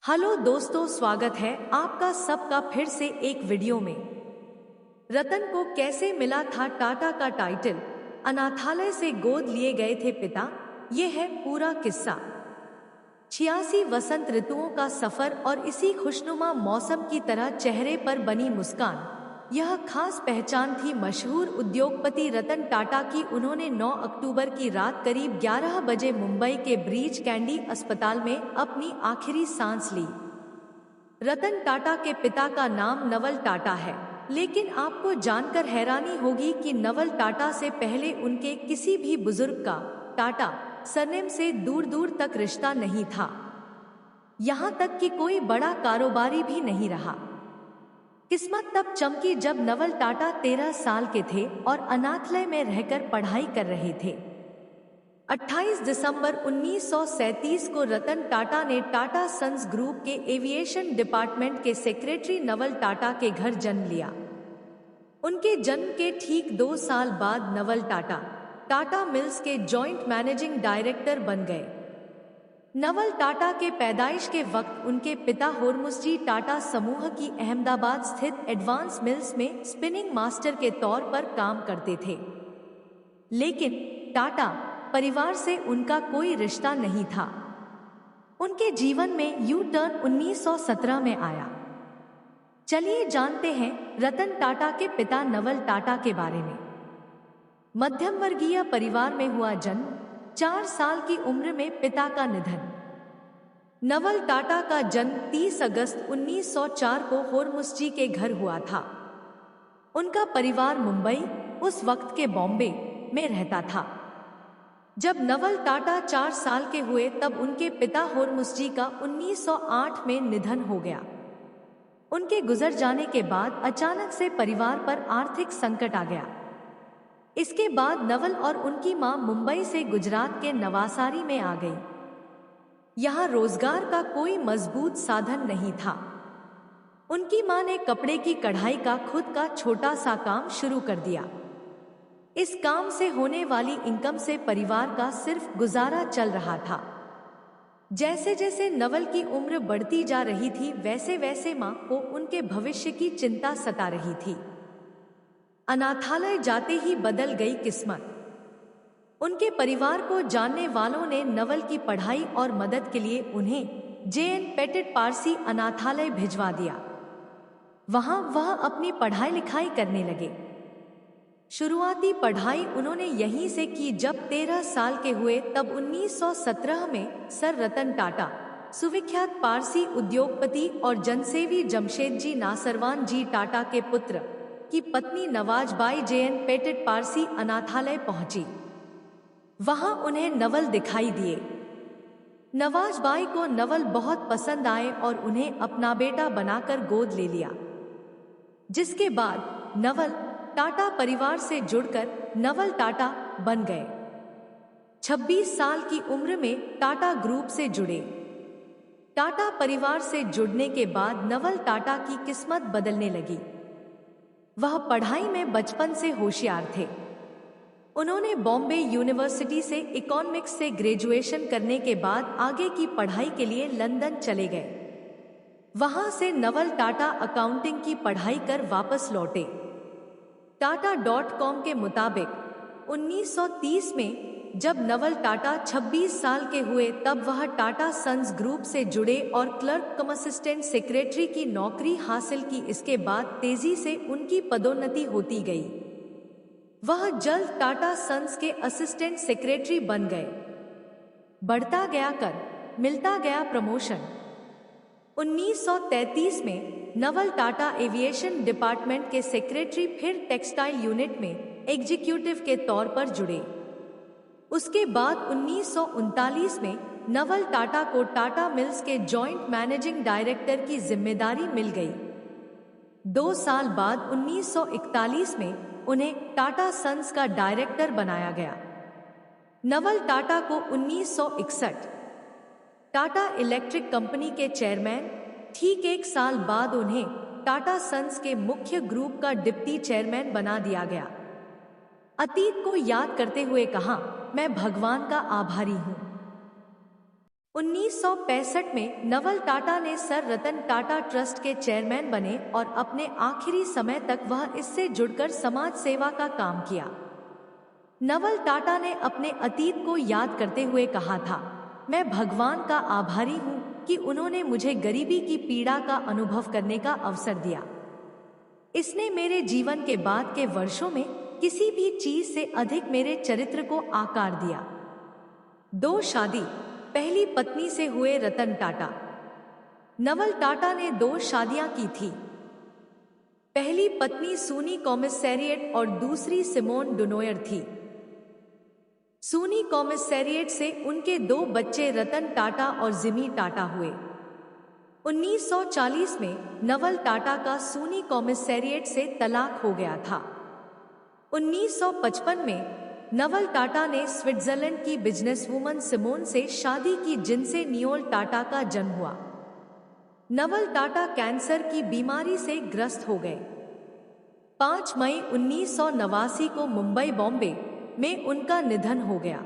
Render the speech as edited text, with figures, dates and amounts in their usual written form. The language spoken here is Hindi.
हेलो दोस्तों, स्वागत है आपका सबका फिर से एक वीडियो में। रतन को कैसे मिला था टाटा का टाइटल, अनाथालय से गोद लिए गए थे पिता, ये है पूरा किस्सा। 86 वसंत ऋतुओं का सफर और इसी खुशनुमा मौसम की तरह चेहरे पर बनी मुस्कान, यह खास पहचान थी मशहूर उद्योगपति रतन टाटा की। उन्होंने 9 अक्टूबर की रात करीब 11 बजे मुंबई के ब्रीच कैंडी अस्पताल में अपनी आखिरी सांस ली। रतन टाटा के पिता का नाम नवल टाटा है, लेकिन आपको जानकर हैरानी होगी कि नवल टाटा से पहले उनके किसी भी बुजुर्ग का टाटा सरनेम से दूर दूर तक रिश्ता नहीं था। यहाँ तक कि कोई बड़ा कारोबारी भी नहीं रहा। किस्मत तब चमकी जब नवल टाटा 13 साल के थे और अनाथालय में रहकर पढ़ाई कर रहे थे। 28 दिसंबर 1937 को रतन टाटा ने टाटा सन्स ग्रुप के एविएशन डिपार्टमेंट के सेक्रेटरी नवल टाटा के घर जन्म लिया। उनके जन्म के ठीक 2 साल बाद नवल टाटा टाटा मिल्स के जॉइंट मैनेजिंग डायरेक्टर बन गए। नवल टाटा के पैदाइश के वक्त उनके पिता होरमुसजी टाटा समूह की अहमदाबाद स्थित एडवांस मिल्स में स्पिनिंग मास्टर के तौर पर काम करते थे, लेकिन टाटा परिवार से उनका कोई रिश्ता नहीं था। उनके जीवन में यू टर्न 1917 में आया। चलिए जानते हैं रतन टाटा के पिता नवल टाटा के बारे में। मध्यम वर्गीय परिवार में हुआ जन्म, 4 साल की उम्र में पिता का निधन। नवल टाटा का जन्म 30 अगस्त 1904 को होरमुसजी के घर हुआ था। उनका परिवार मुंबई, उस वक्त के बॉम्बे में रहता था। जब नवल टाटा 4 साल के हुए तब उनके पिता होरमुसजी का 1908 में निधन हो गया। उनके गुजर जाने के बाद अचानक से परिवार पर आर्थिक संकट आ गया। इसके बाद नवल और उनकी मां मुंबई से गुजरात के नवासारी में आ गई। यहाँ रोजगार का कोई मजबूत साधन नहीं था। उनकी मां ने कपड़े की कढ़ाई का खुद का छोटा सा काम शुरू कर दिया। इस काम से होने वाली इनकम से परिवार का सिर्फ गुजारा चल रहा था। जैसे जैसे नवल की उम्र बढ़ती जा रही थी, वैसे वैसे मां को उनके भविष्य की चिंता सता रही थी। अनाथालय जाते ही बदल गई किस्मत। उनके परिवार को जानने वालों ने नवल की पढ़ाई और मदद के लिए उन्हें जे.एन. पेटेट पारसी अनाथालय भिजवा दिया। वहां वह अपनी पढ़ाई लिखाई करने लगे। शुरुआती पढ़ाई उन्होंने यहीं से की। जब 13 साल के हुए तब 1917 में सर रतन टाटा, सुविख्यात पारसी उद्योगपति और जनसेवी जमशेदजी नासरवान जी टाटा के पुत्र की पत्नी नवाजबाई जे.एन. पेटेट पारसी अनाथालय पहुंची। वहां उन्हें नवल दिखाई दिए। नवाजबाई को नवल बहुत पसंद आए और उन्हें अपना बेटा बनाकर गोद ले लिया। जिसके बाद नवल टाटा परिवार से जुड़कर नवल टाटा बन गए। 26 साल की उम्र में टाटा ग्रुप से जुड़े। टाटा परिवार से जुड़ने के बाद नवल टाटा की किस्मत बदलने लगी। वह पढ़ाई में बचपन से होशियार थे। उन्होंने बॉम्बे यूनिवर्सिटी से इकोनॉमिक्स से ग्रेजुएशन करने के बाद आगे की पढ़ाई के लिए लंदन चले गए। वहां से नवल टाटा अकाउंटिंग की पढ़ाई कर वापस लौटे। टाटा.com के मुताबिक 1930 में जब नवल टाटा 26 साल के हुए तब वह टाटा सन्स ग्रुप से जुड़े और क्लर्क कम असिस्टेंट सेक्रेटरी की नौकरी हासिल की। इसके बाद तेजी से उनकी पदोन्नति होती गई। वह जल्द टाटा सन्स के असिस्टेंट सेक्रेटरी बन गए। बढ़ता गया कर, मिलता गया प्रमोशन। 1933 में नवल टाटा एविएशन डिपार्टमेंट के सेक्रेटरी फिर टेक्सटाइल यूनिट में एग्जीक्यूटिव के तौर पर जुड़े। उसके बाद 1939 में नवल टाटा को टाटा मिल्स के जॉइंट मैनेजिंग डायरेक्टर की जिम्मेदारी मिल गई। 2 साल बाद 1941 में उन्हें टाटा सन्स का डायरेक्टर बनाया गया। नवल टाटा को 1961 टाटा इलेक्ट्रिक कंपनी के चेयरमैन, ठीक 1 साल बाद उन्हें टाटा सन्स के मुख्य ग्रुप का डिप्टी चेयरमैन बना दिया गया। अतीत को याद करते हुए कहा, मैं भगवान का आभारी हूं। 1965 में नवल टाटा ने सर रतन टाटा ट्रस्ट के चेयरमैन बने और अपने आखिरी समय तक वह इससे जुड़कर समाज सेवा का काम किया। नवल टाटा ने अपने अतीत को याद करते हुए कहा था, मैं भगवान का आभारी हूँ कि उन्होंने मुझे गरीबी की पीड़ा का अनुभव करने का अवसर दिया। इसने मेरे जीवन के बाद के वर्षों में किसी भी चीज से अधिक मेरे चरित्र को आकार दिया। 2 शादी। पहली पत्नी से हुए रतन टाटा। नवल टाटा ने 2 शादियां की थी। पहली पत्नी सूनी कॉमिसेरिएट और दूसरी सिमोन डुनोयर थी। सूनी कॉमिसेरिएट से उनके 2 बच्चे रतन टाटा और जिमी टाटा हुए। 1940 में नवल टाटा का सूनी कॉमिसेरिएट से तलाक हो गया था। 1955 में नवल टाटा ने स्विट्जरलैंड की बिजनेसवुमन सिमोन से शादी की, जिनसे नियोल टाटा का जन्म हुआ। नवल टाटा कैंसर की बीमारी से ग्रस्त हो गए। 5 मई 1989 को मुंबई बॉम्बे में उनका निधन हो गया।